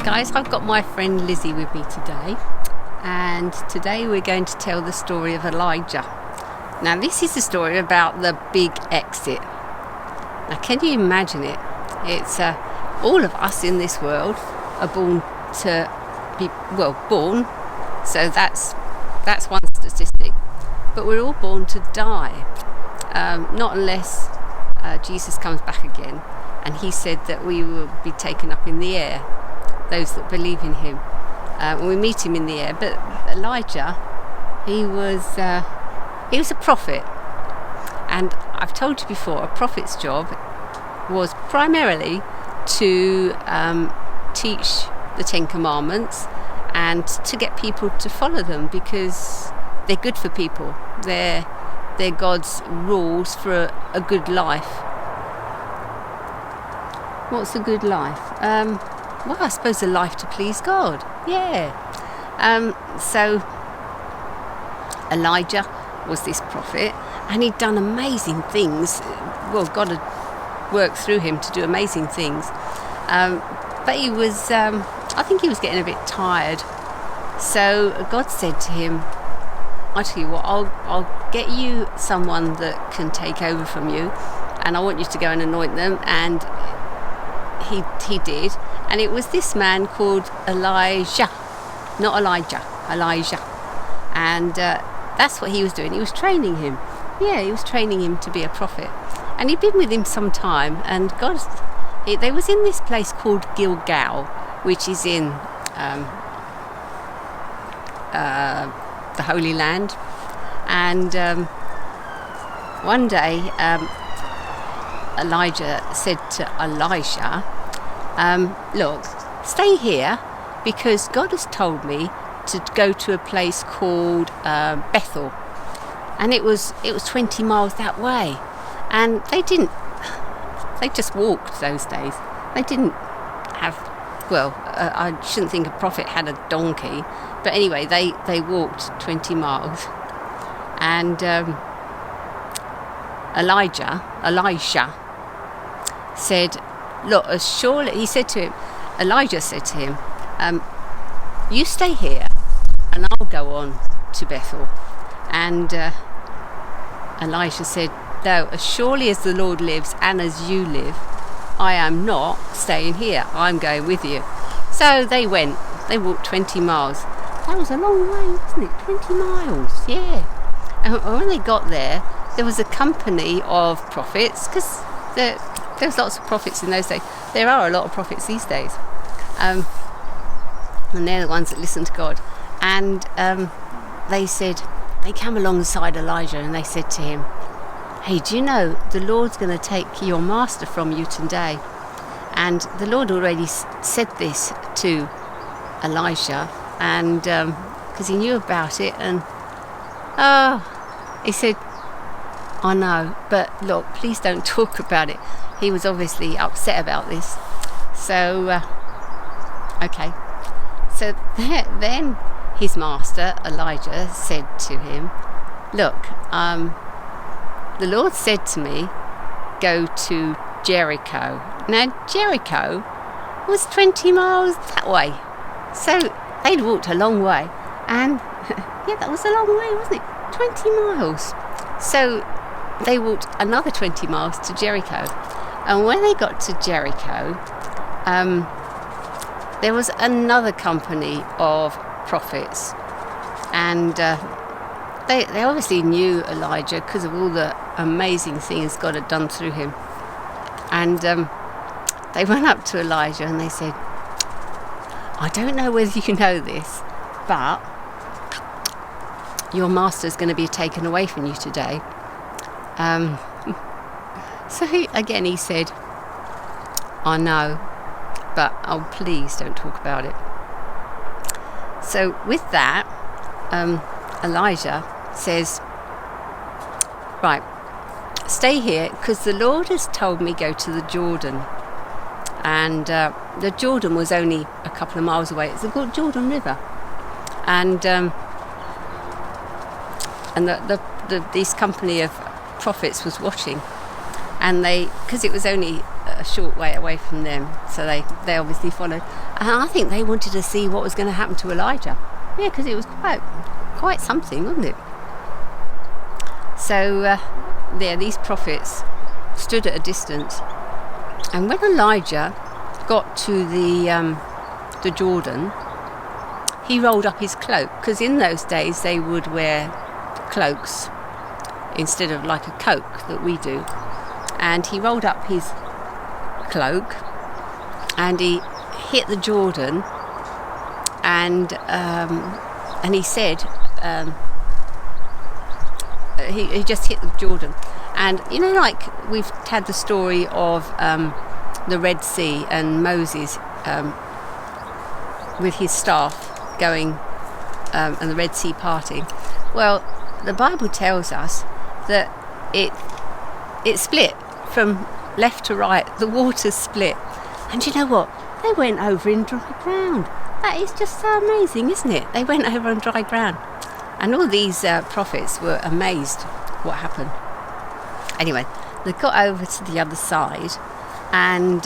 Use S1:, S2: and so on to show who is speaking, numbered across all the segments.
S1: guys, I've got my friend Lizzie with me today, and today we're going to tell the story of Elijah. Now this is the story about the big exit. Now can you imagine it? It's all of us in this world are born to be, born, so that's one statistic, but we're all born to die, not unless Jesus comes back again, and he said that we will be taken up in the air, those that believe in him. We meet him in the air. But Elijah, he was a prophet, and I've told you before, a prophet's job was primarily to teach the 10 Commandments and to get people to follow them, because they're good for people. They're God's rules for a good life. What's a good life? I suppose a life to please God. Yeah. So Elijah was this prophet, and he'd done amazing things. Well, God had worked through him to do amazing things. But he was, I think he was getting a bit tired. So God said to him, I tell you what, I'll get you someone that can take over from you, and I want you to go and anoint them. And he did, and it was this man called Elijah, not Elijah, Elijah. And that's what he was doing. He was training him. Yeah, he was training him to be a prophet. And he'd been with him some time, and they was in this place called Gilgal, which is in the Holy Land. And one day Elijah said to Elisha, look, stay here, because God has told me to go to a place called Bethel, and it was 20 miles that way. And they just walked those days. They didn't have, I shouldn't think a prophet had a donkey, but anyway, they walked 20 miles. And Elisha said, look, Elijah said to him, you stay here and I'll go on to Bethel. And Elisha said, no, as surely as the Lord lives and as you live, I am not staying here. I'm going with you. So they went. They walked 20 miles. That was a long way, wasn't it? 20 miles, yeah. And when they got there was a company of prophets, because there's lots of prophets in those days. There are a lot of prophets these days. And they're the ones that listen to God. And they came alongside Elijah, and they said to him, hey, do you know the Lord's going to take your master from you today? And the Lord already said this to Elisha, and because he knew about it. And he said, I know, but look, please don't talk about it. He was obviously upset about this. So okay. So then his master Elijah said to him, look, the Lord said to me, go to Jericho. Now Jericho was 20 miles that way, so they'd walked a long way. And yeah, that was a long way, wasn't it? 20 miles. So they walked another 20 miles to Jericho. And when they got to Jericho, there was another company of prophets, and they obviously knew Elijah because of all the amazing things God had done through him. And they went up to Elijah and they said, I don't know whether you know this, but your master's going to be taken away from you today. So he said, I know, but please don't talk about it. So with that, Elijah says, right, stay here, because the Lord has told me go to the Jordan. And the Jordan was only a couple of miles away. It's the Jordan River. And this company of prophets was watching, and because it was only a short way away from them, so they obviously followed. And I think they wanted to see what was going to happen to Elijah. Yeah, because it was quite something, wasn't it? So these prophets stood at a distance, and when Elijah got to the Jordan, he rolled up his cloak, because in those days they would wear cloaks instead of like a coat that we do. And he rolled up his cloak and he hit the Jordan, and he said he just hit the Jordan. And you know, like we've had the story of the Red Sea and Moses with his staff going and the Red Sea parting. Well, the Bible tells us that it split from left to right. The waters split, and you know what? They went over in dry ground. That is just so amazing, isn't it? They went over on dry ground, and all these prophets were amazed what happened. Anyway, they got over to the other side, and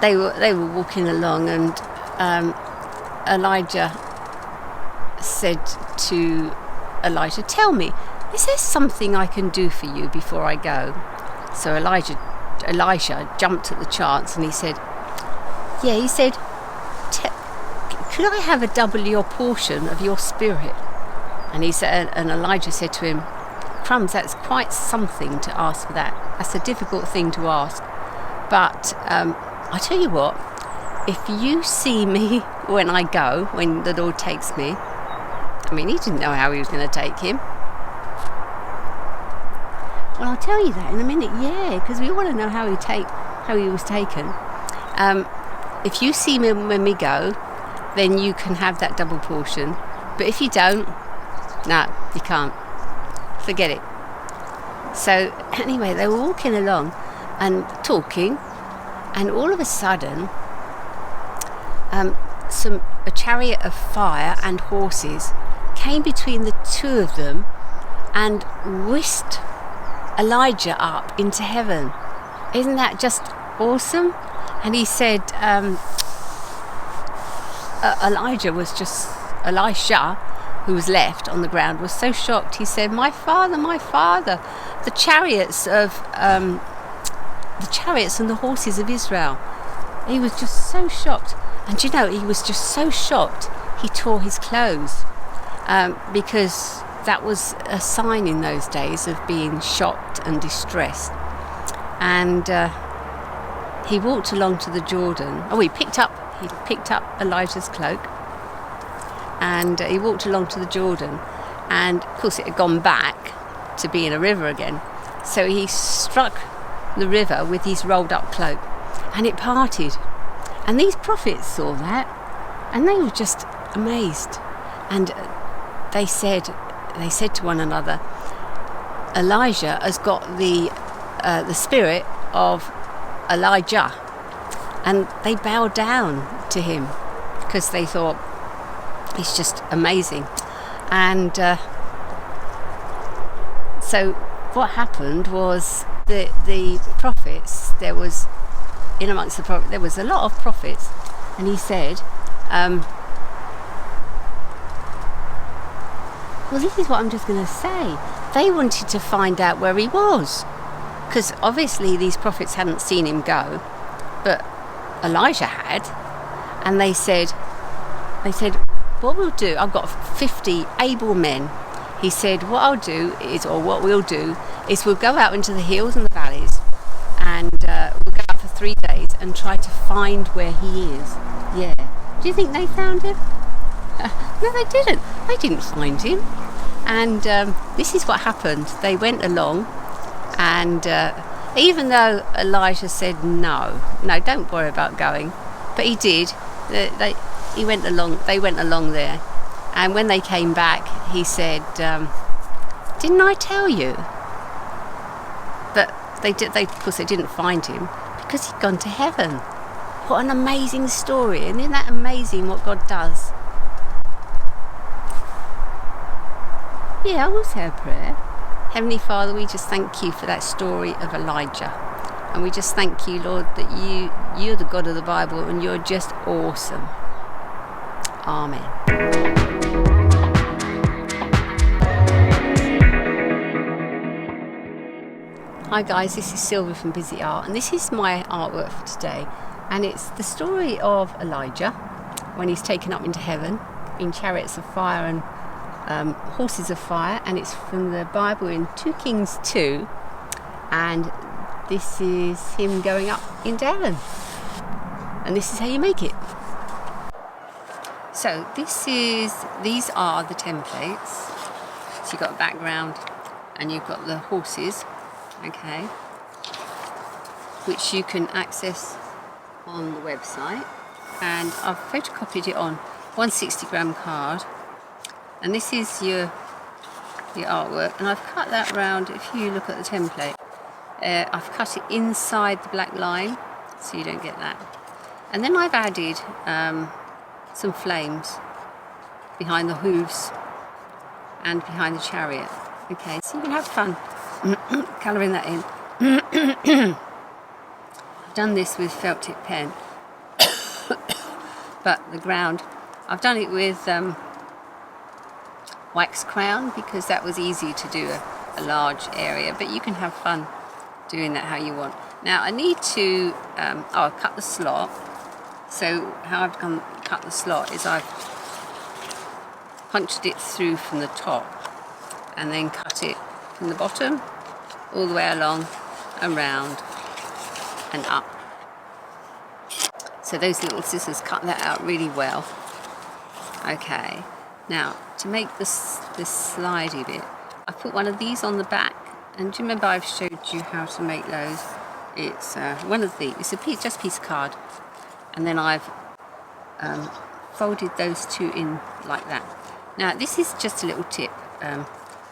S1: they were walking along, and Elijah said to Elijah, "Tell me, is there something I can do for you before I go?" So Elisha jumped at the chance, and he said, "Yeah," he said, "Could I have a double your portion of your spirit?" And he said, and Elijah said to him, "Crumbs, that's quite something to ask for that. That's a difficult thing to ask. But I tell you what, if you see me when I go, when the Lord takes me," I mean, he didn't know how he was going to take him. Well, I'll tell you that in a minute, yeah, because we want to know how he was taken. If you see me when we go, then you can have that double portion. But if you don't, no, you can't. Forget it. So anyway, they were walking along and talking, and all of a sudden, a chariot of fire and horses came between the two of them and whisked Elijah up into heaven. Isn't that just awesome? And he said, Elisha, who was left on the ground, was so shocked. He said, my father, the chariots and the horses of Israel." He was just so shocked. And you know, he was just so shocked, he tore his clothes, because that was a sign in those days of being shocked and distressed. And he walked along to the Jordan. He picked up Elijah's cloak, and he walked along to the Jordan, and of course it had gone back to be in a river again. So he struck the river with his rolled up cloak, and it parted. And these prophets saw that, and they were just amazed. And they said to one another, "Elijah has got the spirit of Elijah." And they bowed down to him because they thought he's just amazing. And so what happened was the prophets, there was a lot of prophets, and he said, well, this is what I'm just going to say. They wanted to find out where he was, because obviously these prophets hadn't seen him go, but Elijah had. And they said, what we'll do, I've got 50 able men. He said, what we'll do is we'll go out into the hills and the valleys, and we'll go out for 3 days and try to find where he is. Yeah. Do you think they found him? No, they didn't. They didn't find him. And this is what happened. They went along, and even though Elijah said no, don't worry about going, but he did. They went along there, and when they came back, he said, "Didn't I tell you?" But of course, they didn't find him because he'd gone to heaven. What an amazing story! And isn't that amazing what God does? Yeah, I will say a prayer. Heavenly Father, we just thank you for that story of Elijah. And we just thank you, Lord, that you're the God of the Bible and you're just awesome. Amen. Hi guys, this is Sylvi from Busy Art, and this is my artwork for today, and it's the story of Elijah when he's taken up into heaven in chariots of fire and horses of fire, and it's from the Bible in 2 Kings 2, and this is him going up into heaven, and this is how you make it. So these are the templates. So you've got a background and you've got the horses, okay, which you can access on the website, and I've photocopied it on 160-gram card, and this is your artwork, and I've cut that round. If you look at the template, I've cut it inside the black line so you don't get that, and then I've added some flames behind the hooves and behind the chariot. Okay, so you can have fun colouring that in. I've done this with felt tip pen, but the ground, I've done it with wax crayon because that was easy to do a large area, but you can have fun doing that how you want. Now I need to, I've cut the slot. So how I've cut the slot is I've punched it through from the top and then cut it from the bottom all the way along, around and up. So those little scissors cut that out really well. Okay, now to make this slidey bit, I put one of these on the back, and do you remember I've showed you how to make those? It's one of these, it's just a piece of card, and then I've folded those two in like that. Now this is just a little tip.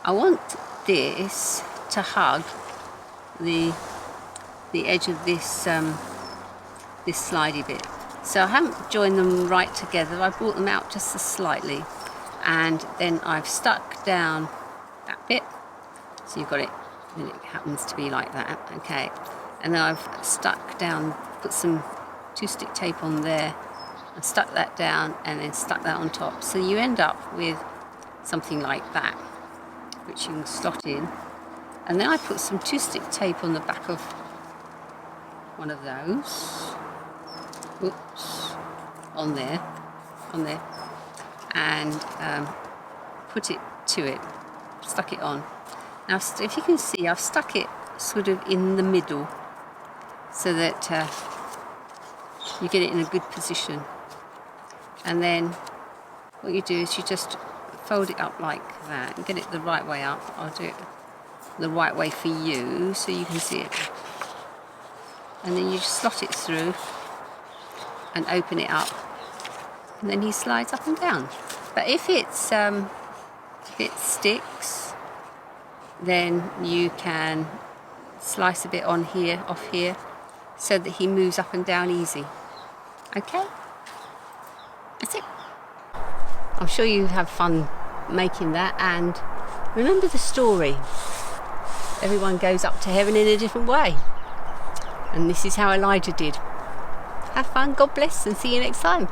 S1: I want this to hug the edge of this this slidey bit. So I haven't joined them right together. I brought them out just slightly, and then I've stuck down that bit. So you've got it, and it happens to be like that. Okay, and then I've stuck down, put some 2-stick tape on there, and stuck that down, and then stuck that on top. So you end up with something like that, which you can slot in. And then I put some 2-stick tape on the back of one of those. Oops, on there, and put it to it, stuck it on. Now, if you can see, I've stuck it sort of in the middle so that you get it in a good position. And then what you do is you just fold it up like that and get it the right way up. I'll do it the right way for you so you can see it. And then you just slot it through and open it up, and then he slides up and down. But if it sticks, then you can slice a bit on here, off here, so that he moves up and down easy. Okay, that's it. I'm sure you have fun making that, and remember the story. Everyone goes up to heaven in a different way, and this is how Elijah did. Have fun, God bless, and see you next time.